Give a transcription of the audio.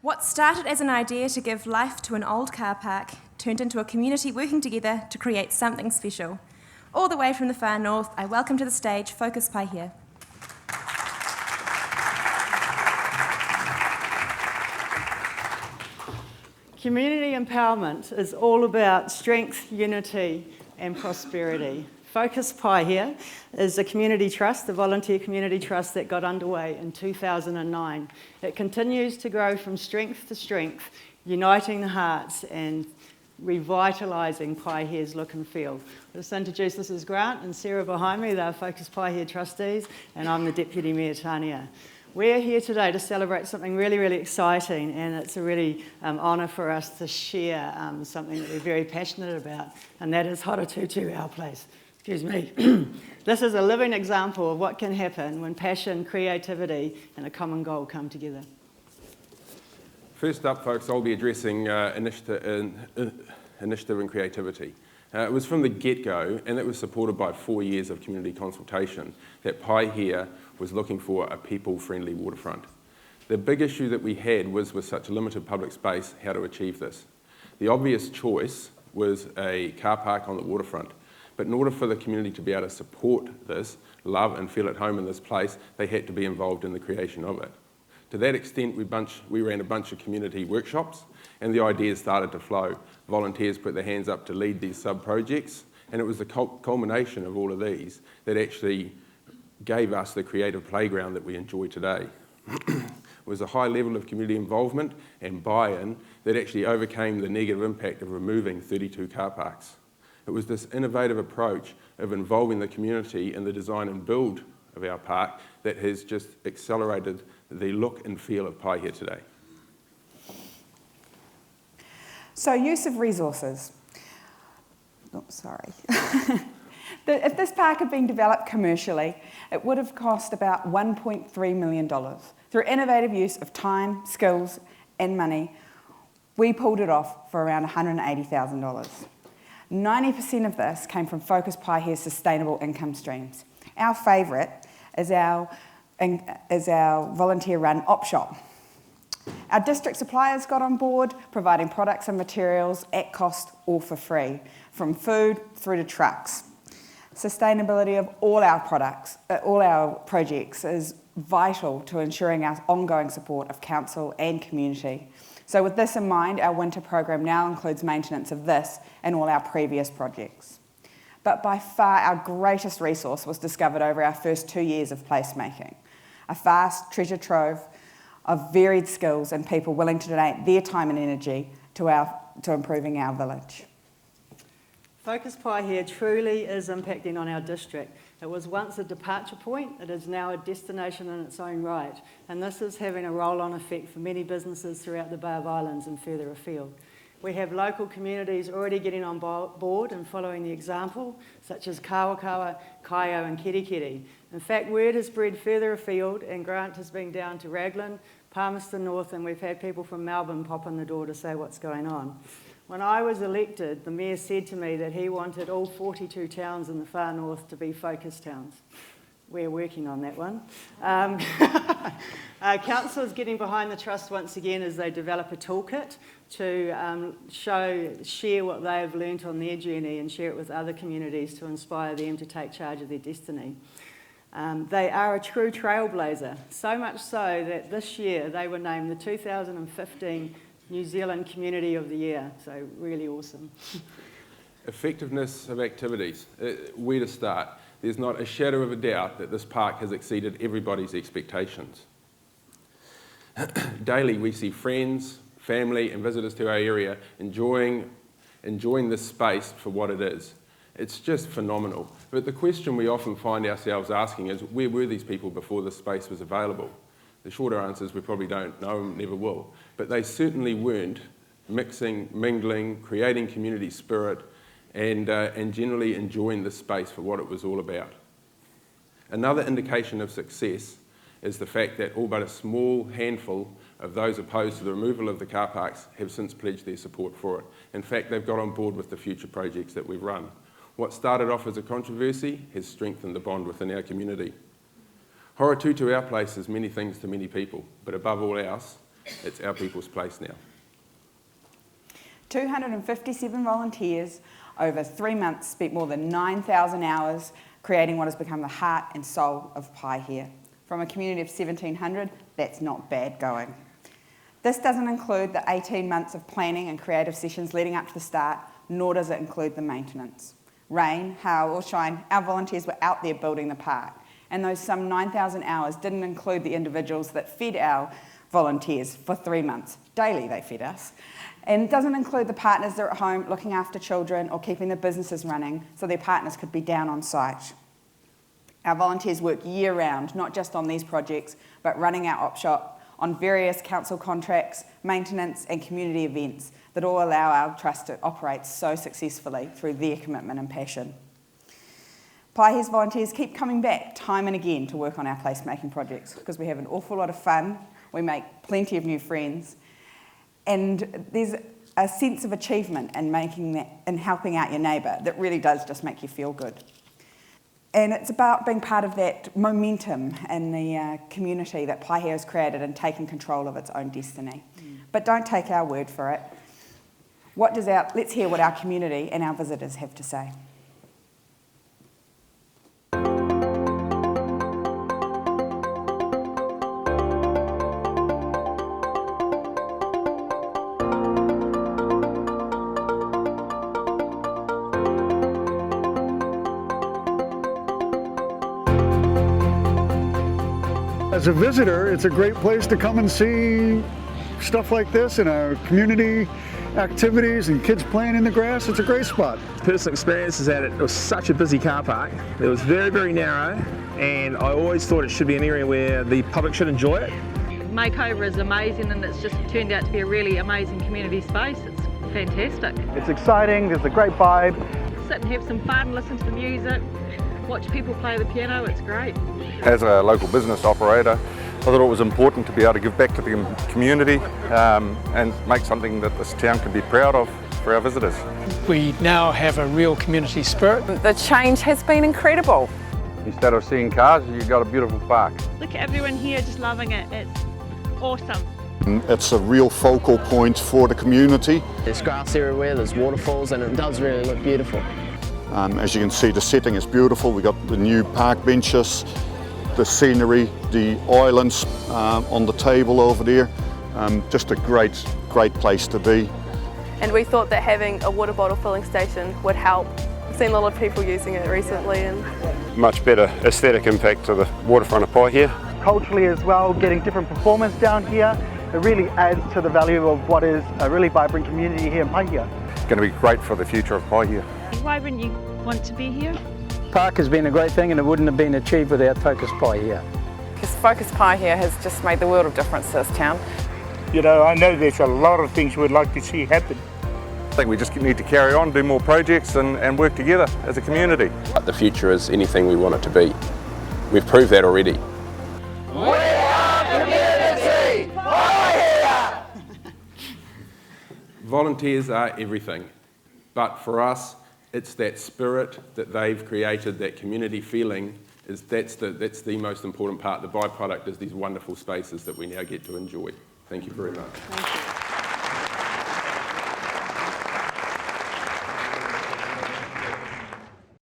What started as an idea to give life to an old car park turned into a community working together to create something special. All the way from the far north, I welcome to the stage Focus Paihia. Community empowerment is all about strength, unity and prosperity. Focus Paihia is a community trust, the volunteer community trust that got underway in 2009. It continues to grow from strength to strength, uniting the hearts and revitalising Paihia's look and feel. I'll just introduce, this is Grant and Sarah behind me, they're Focus Paihia trustees, and I'm the Deputy Mayor Tania. We're here today to celebrate something really, really exciting, and it's a really honour for us to share something that we're very passionate about, and that is Horotutu, our place. Excuse me. This is a living example of what can happen when passion, creativity and a common goal come together. First up, folks, I'll be addressing initiative and creativity. It was from the get-go, and it was supported by 4 years of community consultation, that Paihia was looking for a people-friendly waterfront. The big issue that we had was, with such a limited public space, how to achieve this. The obvious choice was a car park on the waterfront. But in order for the community to be able to support this, love and feel at home in this place, they had to be involved in the creation of it. To that extent, we ran a bunch of community workshops, and the ideas started to flow. Volunteers put their hands up to lead these sub-projects, and it was the culmination of all of these that actually gave us the creative playground that we enjoy today. It was a high level of community involvement and buy-in that actually overcame the negative impact of removing 32 car parks. It was this innovative approach of involving the community in the design and build of our park that has just accelerated the look and feel of Paihia today. So, use of resources. Oh, sorry. If this park had been developed commercially, it would have cost about $1.3 million. Through innovative use of time, skills and money, we pulled it off for around $180,000. 90% of this came from Focus Paihia's sustainable income streams. Our favourite is our volunteer-run op shop. Our district suppliers got on board, providing products and materials at cost or for free, from food through to trucks. Sustainability of all our products, all our projects is vital to ensuring our ongoing support of council and community. So with this in mind, our winter program now includes maintenance of this and all our previous projects. But by far our greatest resource was discovered over our first 2 years of placemaking. A vast treasure trove of varied skills and people willing to donate their time and energy to improving our village. Focus Paihia truly is impacting on our district. It was once a departure point, it is now a destination in its own right, and this is having a roll-on effect for many businesses throughout the Bay of Islands and further afield. We have local communities already getting on board and following the example, such as Kawakawa, Kaio and Kerikeri. In fact, word has spread further afield, and Grant has been down to Raglan, Palmerston North, and we've had people from Melbourne pop on the door to say what's going on. When I was elected, the Mayor said to me that he wanted all 42 towns in the far north to be focus towns. We're working on that one. Council is getting behind the trust once again as they develop a toolkit to share what they have learnt on their journey and share it with other communities to inspire them to take charge of their destiny. They are a true trailblazer, so much so that this year they were named the 2015 New Zealand Community of the Year, so really awesome. Effectiveness of activities, where to start? There's not a shadow of a doubt that this park has exceeded everybody's expectations. Daily we see friends, family and visitors to our area enjoying this space for what it is. It's just phenomenal. But the question we often find ourselves asking is, where were these people before this space was available? The shorter answer is we probably don't know and never will. But they certainly weren't mixing, mingling, creating community spirit and generally enjoying this space for what it was all about. Another indication of success is the fact that all but a small handful of those opposed to the removal of the car parks have since pledged their support for it. In fact, they've got on board with the future projects that we've run. What started off as a controversy has strengthened the bond within our community. Horotutu, our place, is many things to many people, but above all else, It's our people's place now. 257 volunteers over 3 months spent more than 9,000 hours creating what has become the heart and soul of Paihia. From a community of 1,700, that's not bad going. This doesn't include the 18 months of planning and creative sessions leading up to the start, nor does it include the maintenance. Rain, hail or shine, our volunteers were out there building the park, and those some 9,000 hours didn't include the individuals that fed our volunteers for 3 months. Daily they fed us. And it doesn't include the partners that are at home looking after children or keeping their businesses running so their partners could be down on site. Our volunteers work year round, not just on these projects, but running our op shop, on various council contracts, maintenance and community events that all allow our trust to operate so successfully through their commitment and passion. Paihia's volunteers keep coming back time and again to work on our placemaking projects because we have an awful lot of fun, we make plenty of new friends, and there's a sense of achievement in making that and helping out your neighbour that really does just make you feel good. And it's about being part of that momentum in the community that Paihia has created and taking control of its own destiny. But don't take our word for it. Let's hear what our community and our visitors have to say. As a visitor, it's a great place to come and see stuff like this in our community activities and kids playing in the grass. It's a great spot. Personal experience is that it was such a busy car park. It was very, very narrow, and I always thought it should be an area where the public should enjoy it. Makeover is amazing, and it's just turned out to be a really amazing community space. It's fantastic. It's exciting, there's a great vibe. Sit and have some fun, listen to the music, watch people play the piano, it's great. As a local business operator, I thought it was important to be able to give back to the community and make something that this town can be proud of for our visitors. We now have a real community spirit. The change has been incredible. Instead of seeing cars, you've got a beautiful park. Look at everyone here just loving it, it's awesome. It's a real focal point for the community. There's grass everywhere, there's waterfalls, and it does really look beautiful. As you can see, the setting is beautiful. We've got the new park benches, the scenery, the islands on the table over there. Just a great place to be. And we thought that having a water bottle filling station would help. We've seen a lot of people using it recently. And Much better aesthetic impact to the waterfront of Paihia. Culturally as well, getting different performance down here, it really adds to the value of what is a really vibrant community here in Paihia. It's going to be great for the future of Paihia. Why wouldn't you want to be here? Park has been a great thing, and it wouldn't have been achieved without Focus Paihia. Because Focus Paihia has just made the world of difference to this town. You know, I know there's a lot of things we'd like to see happen. I think we just need to carry on, do more projects and work together as a community. But the future is anything we want it to be. We've proved that already. We are community! Paihia! Volunteers are everything, but for us, it's that spirit that they've created, that community feeling, that's the most important part. The byproduct is these wonderful spaces that we now get to enjoy. Thank you very much.